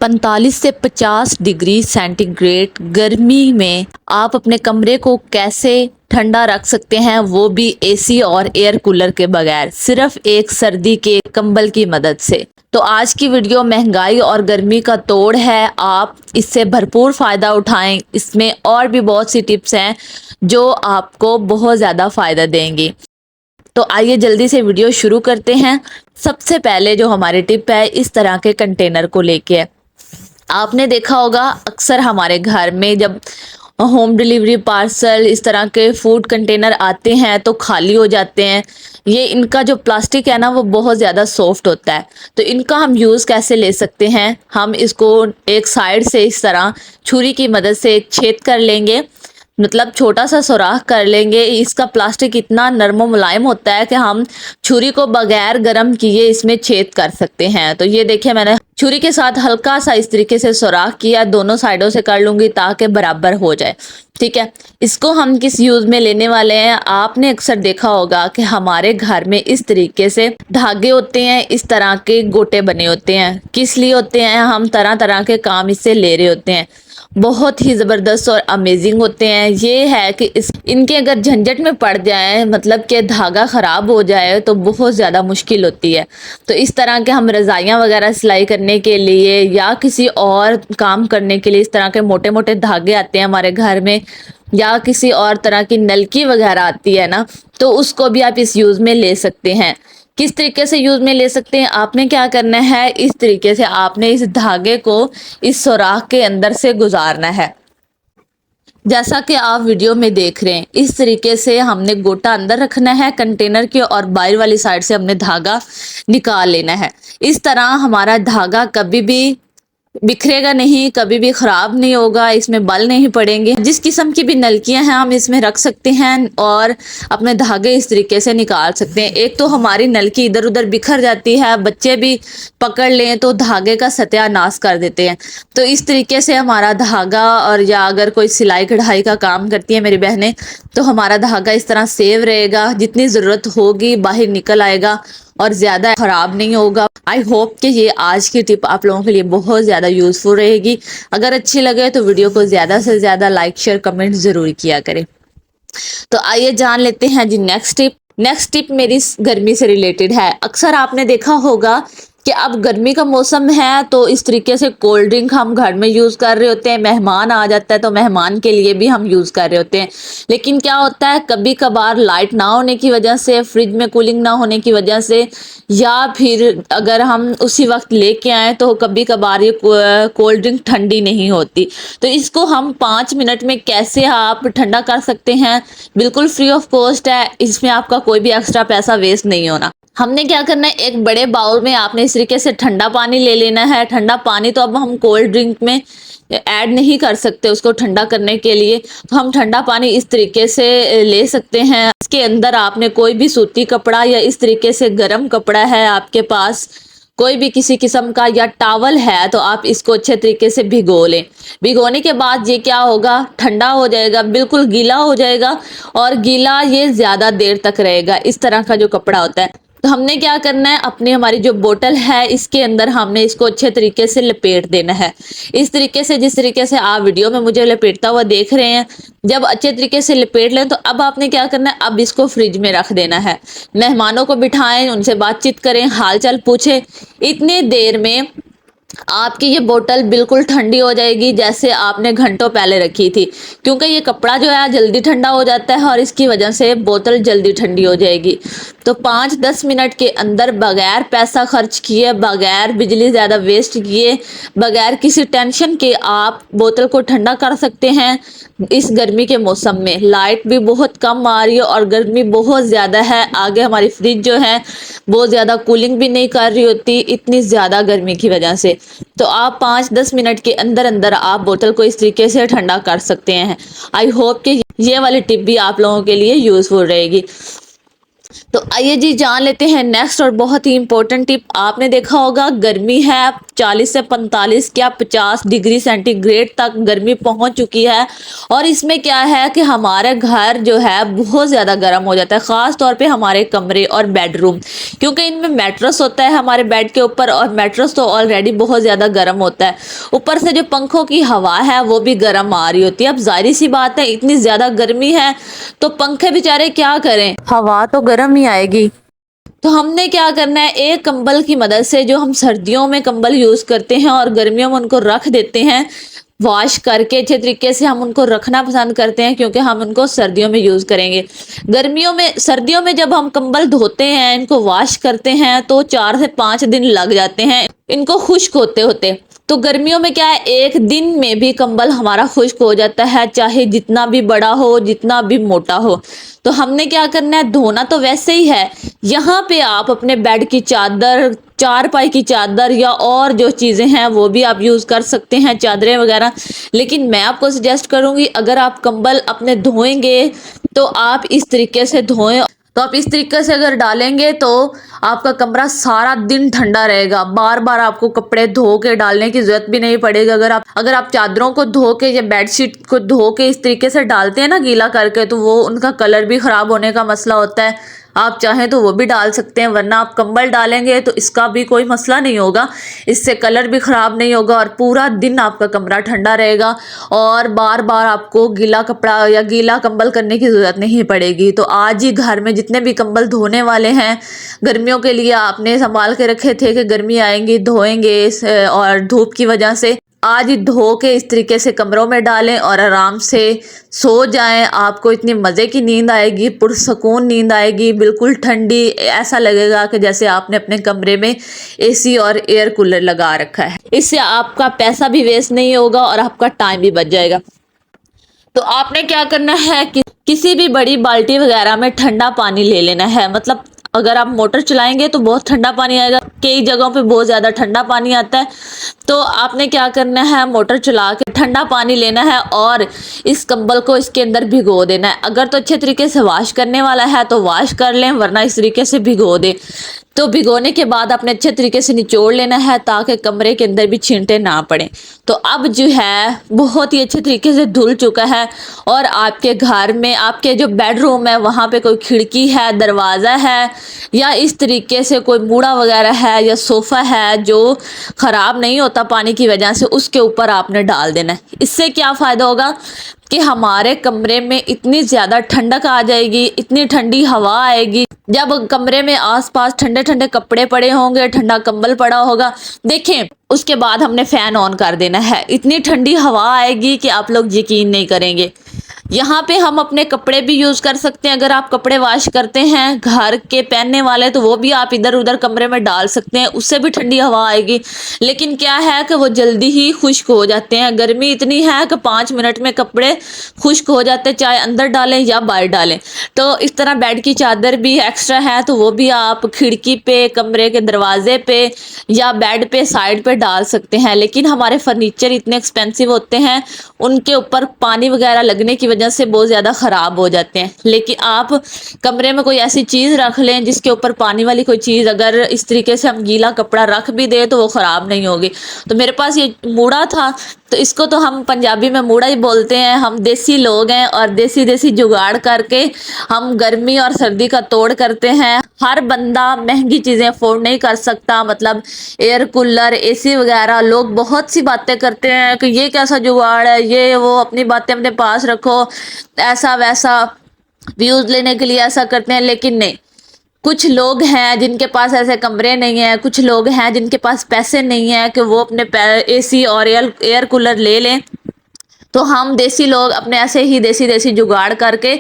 45 से 50 degree centigrade गर्मी में आप अपने कमरे को कैसे ठंडा रख सकते हैं, वो भी एसी और एयर कूलर के बगैर, सिर्फ एक सर्दी के कंबल की मदद से। तो आज की वीडियो महंगाई और गर्मी का तोड़ है, आप इससे भरपूर फ़ायदा उठाएं। इसमें और भी बहुत सी टिप्स हैं जो आपको बहुत ज़्यादा फ़ायदा देंगी। तो आइए जल्दी से वीडियो शुरू करते हैं। सबसे पहले जो हमारी टिप है, इस तरह के कंटेनर को लेके है। आपने देखा होगा अक्सर हमारे घर में जब होम डिलीवरी पार्सल इस तरह के फूड कंटेनर आते हैं तो खाली हो जाते हैं। ये इनका जो प्लास्टिक है ना, वो बहुत ज़्यादा सॉफ्ट होता है। तो इनका हम यूज़ कैसे ले सकते हैं, हम इसको एक साइड से इस तरह छुरी की मदद से एक छेद कर लेंगे, मतलब छोटा सा सुराख कर लेंगे। इसका प्लास्टिक इतना नरम मुलायम होता है कि हम छुरी को बगैर गर्म किए इसमें छेद कर सकते हैं। तो ये देखिए, मैंने छुरी के साथ हल्का सा इस तरीके से सुराख किया, दोनों साइडों से कर लूंगी ताकि बराबर हो जाए। ठीक है, इसको हम किस यूज में लेने वाले हैं, आपने अक्सर देखा होगा कि हमारे घर में इस तरीके से धागे होते हैं, इस तरह के गोटे बने होते हैं। किस लिए होते हैं, हम तरह तरह के काम इससे ले रहे होते हैं। बहुत ही ज़बरदस्त और अमेजिंग होते हैं। ये है कि इनके अगर झंझट में पड़ जाए, मतलब कि धागा ख़राब हो जाए, तो बहुत ज़्यादा मुश्किल होती है। तो इस तरह के हम रज़ाइयाँ वगैरह सिलाई करने के लिए या किसी और काम करने के लिए इस तरह के मोटे मोटे धागे आते हैं हमारे घर में, या किसी और तरह की नलकी वगैरह आती है ना, तो उसको भी आप इस यूज़ में ले सकते हैं। किस तरीके से यूज में ले सकते हैं, आपने क्या करना है, इस तरीके से आपने इस धागे को इस सुराख के अंदर से गुजारना है। जैसा कि आप वीडियो में देख रहे हैं, इस तरीके से हमने गोटा अंदर रखना है कंटेनर के और बाहर वाली साइड से हमने धागा निकाल लेना है। इस तरह हमारा धागा कभी भी बिखरेगा नहीं, कभी भी खराब नहीं होगा, इसमें बल नहीं पड़ेंगे। जिस किस्म की भी नलकियां हैं हम इसमें रख सकते हैं और अपने धागे इस तरीके से निकाल सकते हैं। एक तो हमारी नलकी इधर उधर बिखर जाती है, बच्चे भी पकड़ लें तो धागे का सत्यानाश कर देते हैं। तो इस तरीके से हमारा धागा, और या अगर कोई सिलाई कढ़ाई का काम करती है मेरी बहनें, तो हमारा धागा इस तरह सेव रहेगा, जितनी ज़रूरत होगी बाहर निकल आएगा और ज़्यादा ख़राब नहीं होगा। आई होप कि ये आज की टिप आप लोगों के लिए बहुत ज़्यादा यूज़फुल रहेगी। अगर अच्छी लगे तो वीडियो को ज़्यादा से ज़्यादा लाइक शेयर कमेंट ज़रूर किया करें। तो आइए जान लेते हैं जी नेक्स्ट टिप। नेक्स्ट टिप मेरी गर्मी से रिलेटेड है। अक्सर आपने देखा होगा कि अब गर्मी का मौसम है तो इस तरीके से कोल्ड ड्रिंक हम घर में यूज़ कर रहे होते हैं। मेहमान आ जाता है तो मेहमान के लिए भी हम यूज़ कर रहे होते हैं। लेकिन क्या होता है, कभी कभार लाइट ना होने की वजह से, फ्रिज में कूलिंग ना होने की वजह से, या फिर अगर हम उसी वक्त लेके आए तो कभी कभार ये कोल्ड ड्रिंक ठंडी नहीं होती। तो इसको हम 5 मिनट में कैसे आप ठंडा कर सकते हैं, बिल्कुल फ्री ऑफ कॉस्ट है। इसमें आपका कोई भी एक्स्ट्रा पैसा वेस्ट नहीं होना। हमने क्या करना है, एक बड़े बाउल में आपने इस तरीके से ठंडा पानी ले लेना है। ठंडा पानी तो अब हम कोल्ड ड्रिंक में ऐड नहीं कर सकते, उसको ठंडा करने के लिए तो हम ठंडा पानी इस तरीके से ले सकते हैं। इसके अंदर आपने कोई भी सूती कपड़ा या इस तरीके से गर्म कपड़ा है आपके पास, कोई भी किसी किस्म का, या टॉवल है, तो आप इसको अच्छे तरीके से भिगो लें। भिगोने के बाद ये क्या होगा, ठंडा हो जाएगा, बिल्कुल गीला हो जाएगा, और गीला ये ज़्यादा देर तक रहेगा। इस तरह का जो कपड़ा होता है, तो हमने क्या करना है, अपनी हमारी जो बोतल है इसके अंदर हमने इसको अच्छे तरीके से लपेट देना है। इस तरीके से, जिस तरीके से आप वीडियो में मुझे लपेटता हुआ देख रहे हैं, जब अच्छे तरीके से लपेट लें तो अब आपने क्या करना है, अब इसको फ्रिज में रख देना है। मेहमानों को बिठाएं, उनसे बातचीत करें, हालचाल पूछें। इतनी देर में आपकी ये बोतल बिल्कुल ठंडी हो जाएगी जैसे आपने घंटों पहले रखी थी, क्योंकि ये कपड़ा जो है जल्दी ठंडा हो जाता है और इसकी वजह से बोतल जल्दी ठंडी हो जाएगी। तो 5-10 मिनट के अंदर बगैर पैसा खर्च किए, बगैर बिजली ज़्यादा वेस्ट किए, बगैर किसी टेंशन के आप बोतल को ठंडा कर सकते हैं। इस गर्मी के मौसम में लाइट भी बहुत कम आ रही है और गर्मी बहुत ज़्यादा है। आगे हमारी फ्रिज जो है बहुत ज़्यादा कूलिंग भी नहीं कर रही होती इतनी ज़्यादा गर्मी की वजह से। तो आप 5-10 मिनट के अंदर अंदर आप बोतल को इस तरीके से ठंडा कर सकते हैं। आई होप कि ये वाली टिप भी आप लोगों के लिए यूज़फुल रहेगी। तो आइए जी जान लेते हैं नेक्स्ट और बहुत ही इंपॉर्टेंट टिप। आपने देखा होगा गर्मी है, 40 से 45 क्या 50 डिग्री सेंटीग्रेड तक गर्मी पहुंच चुकी है। और इसमें क्या है कि हमारे घर जो है बहुत ज़्यादा गर्म हो जाता है, ख़ास तौर पे हमारे कमरे और बेडरूम, क्योंकि इनमें मैट्रेस होता है हमारे बेड के ऊपर, और मैट्रेस तो ऑलरेडी बहुत ज़्यादा गर्म होता है। ऊपर से जो पंखों की हवा है वो भी गर्म आ रही होती है। अब जाहिर सी बात है, इतनी ज़्यादा गर्मी है तो पंखे बेचारे क्या करें, हवा तो गर्म ही आएगी। तो हमने क्या करना है, एक कंबल की मदद से, जो हम सर्दियों में कंबल यूज़ करते हैं और गर्मियों में उनको रख देते हैं वॉश करके अच्छे तरीके से, हम उनको रखना पसंद करते हैं क्योंकि हम उनको सर्दियों में यूज़ करेंगे। सर्दियों में जब हम कंबल धोते हैं, इनको वॉश करते हैं, तो 4 से 5 दिन लग जाते हैं इनको खुश्क होते होते। तो गर्मियों में क्या है, एक दिन में भी कंबल हमारा खुश्क हो जाता है, चाहे जितना भी बड़ा हो, जितना भी मोटा हो। तो हमने क्या करना है, धोना तो वैसे ही है। यहाँ पे आप अपने बेड की चादर, चारपाई की चादर या और जो चीज़ें हैं वो भी आप यूज़ कर सकते हैं, चादरें वगैरह। लेकिन मैं आपको सजेस्ट करूँगी, अगर आप कंबल अपने धोएंगे तो आप इस तरीके से धोएं। तो आप इस तरीके से अगर डालेंगे तो आपका कमरा सारा दिन ठंडा रहेगा, बार बार आपको कपड़े धो के डालने की जरूरत भी नहीं पड़ेगी। अगर आप चादरों को धो के या बेडशीट को धो के इस तरीके से डालते हैं ना गीला करके, तो वो उनका कलर भी ख़राब होने का मसला होता है। आप चाहें तो वो भी डाल सकते हैं, वरना आप कंबल डालेंगे तो इसका भी कोई मसला नहीं होगा, इससे कलर भी ख़राब नहीं होगा और पूरा दिन आपका कमरा ठंडा रहेगा और बार बार आपको गीला कपड़ा या गीला कंबल करने की ज़रूरत नहीं पड़ेगी। तो आज ही घर में जितने भी कंबल धोने वाले हैं, गर्मियों के लिए आपने संभाल के रखे थे कि गर्मी आएंगी धोएंगे और धूप की वजह से, आज धो के इस तरीके से कमरों में डालें और आराम से सो जाएं। आपको इतनी मज़े की नींद आएगी, पुरसकून नींद आएगी, बिल्कुल ठंडी, ऐसा लगेगा कि जैसे आपने अपने कमरे में एसी और एयर कूलर लगा रखा है। इससे आपका पैसा भी वेस्ट नहीं होगा और आपका टाइम भी बच जाएगा। तो आपने क्या करना है कि किसी भी बड़ी बाल्टी वगैरह में ठंडा पानी ले लेना है। मतलब अगर आप मोटर चलाएंगे तो बहुत ठंडा पानी आएगा, कई जगहों पे बहुत ज़्यादा ठंडा पानी आता है। तो आपने क्या करना है, मोटर चला के ठंडा पानी लेना है और इस कंबल को इसके अंदर भिगो देना है। अगर तो अच्छे तरीके से वॉश करने वाला है तो वॉश कर लें, वरना इस तरीके से भिगो दें। तो भिगोने के बाद आपने अच्छे तरीके से निचोड़ लेना है ताकि कमरे के अंदर भी छींटे ना पड़े। तो अब जो है बहुत ही अच्छे तरीके से धुल चुका है और आपके घर में, आपके जो बेडरूम है वहाँ पे कोई खिड़की है, दरवाज़ा है या इस तरीके से कोई मूड़ा वगैरह है या सोफ़ा है जो ख़राब नहीं होता पानी की वजह से, उसके ऊपर आपने डाल देना है। इससे क्या फ़ायदा होगा कि हमारे कमरे में इतनी ज़्यादा ठंडक आ जाएगी, इतनी ठंडी हवा आएगी। जब कमरे में आसपास ठंडे ठंडे कपड़े पड़े होंगे, ठंडा कंबल पड़ा होगा, देखें उसके बाद हमने फ़ैन ऑन कर देना है, इतनी ठंडी हवा आएगी कि आप लोग यकीन नहीं करेंगे। यहाँ पे हम अपने कपड़े भी यूज़ कर सकते हैं। अगर आप कपड़े वॉश करते हैं घर के पहनने वाले, तो वो भी आप इधर उधर कमरे में डाल सकते हैं, उससे भी ठंडी हवा आएगी। लेकिन क्या है कि वो जल्दी ही खुश्क हो जाते हैं। गर्मी इतनी है कि 5 मिनट में कपड़े खुश्क हो जाते हैं, चाहे अंदर डालें या बाहर डालें। तो इस तरह बेड की चादर भी एक्स्ट्रा है, तो वो भी आप खिड़की पे, कमरे के दरवाजे पे या बेड पे साइड पे डाल सकते हैं। लेकिन हमारे फर्नीचर इतने एक्सपेंसिव होते हैं, उनके ऊपर पानी वगैरह लगने की वजह से बहुत ज़्यादा ख़राब हो जाते हैं। लेकिन आप कमरे में कोई ऐसी चीज़ रख लें जिसके ऊपर पानी वाली कोई चीज़, अगर इस तरीके से हम गीला कपड़ा रख भी दें तो वो ख़राब नहीं होगी। तो मेरे पास ये मूड़ा था, तो इसको तो हम पंजाबी में मूड़ा ही बोलते हैं। हम देसी लोग हैं और देसी जुगाड़ करके हम गर्मी और सर्दी का तोड़ करते हैं। हर बंदा महंगी चीज़ें अफोर्ड नहीं कर सकता, मतलब एयर कूलर, एसी वगैरह। लोग बहुत सी बातें करते हैं कि ये कैसा जुगाड़ है, ये वो, अपनी बातें अपने पास रखो, ऐसा वैसा, व्यूज़ लेने के लिए ऐसा करते हैं। लेकिन नहीं, कुछ लोग हैं जिनके पास ऐसे कमरे नहीं हैं, कुछ लोग हैं जिनके पास पैसे नहीं हैं कि वो अपने एसी और एयर कूलर ले लें। तो हम देसी लोग अपने ऐसे ही देसी जुगाड़ करके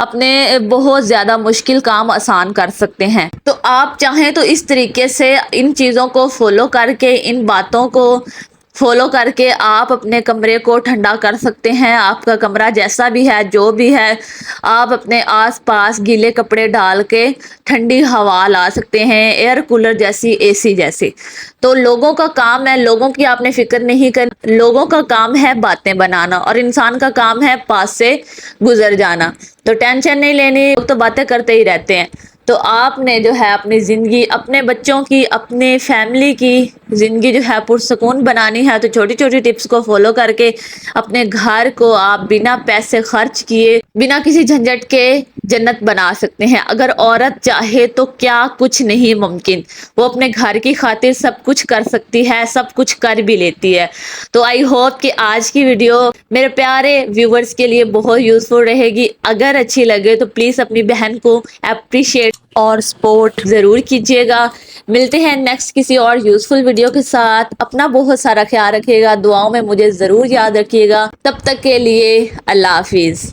अपने बहुत ज़्यादा मुश्किल काम आसान कर सकते हैं। तो आप चाहें तो इस तरीके से इन चीज़ों को फॉलो करके, इन बातों को फॉलो करके आप अपने कमरे को ठंडा कर सकते हैं। आपका कमरा जैसा भी है, जो भी है, आप अपने आसपास गीले कपड़े डाल के ठंडी हवा ला सकते हैं, एयर कूलर जैसी, एसी जैसी। तो लोगों का काम है, लोगों की आपने फिक्र नहीं करनी। लोगों का काम है बातें बनाना और इंसान का काम है पास से गुजर जाना। तो टेंशन नहीं लेनी, लोग तो बातें करते ही रहते हैं। तो आपने जो है अपनी ज़िंदगी, अपने बच्चों की, अपने फैमिली की ज़िंदगी जो है पुरसकून बनानी है तो छोटी छोटी टिप्स को फॉलो करके अपने घर को आप बिना पैसे खर्च किए, बिना किसी झंझट के जन्नत बना सकते हैं। अगर औरत चाहे तो क्या कुछ नहीं मुमकिन, वो अपने घर की खातिर सब कुछ कर सकती है, सब कुछ कर भी लेती है। तो आई होप कि आज की वीडियो मेरे प्यारे व्यूवर्स के लिए बहुत यूजफुल रहेगी। अगर अच्छी लगे तो प्लीज़ अपनी बहन को अप्रिशिएट और सपोर्ट ज़रूर कीजिएगा। मिलते हैं नेक्स्ट किसी और यूजफुल वीडियो के साथ। अपना बहुत सारा ख्याल रखिएगा, दुआओं में मुझे ज़रूर याद रखिएगा। तब तक के लिए अल्लाह हाफिज़।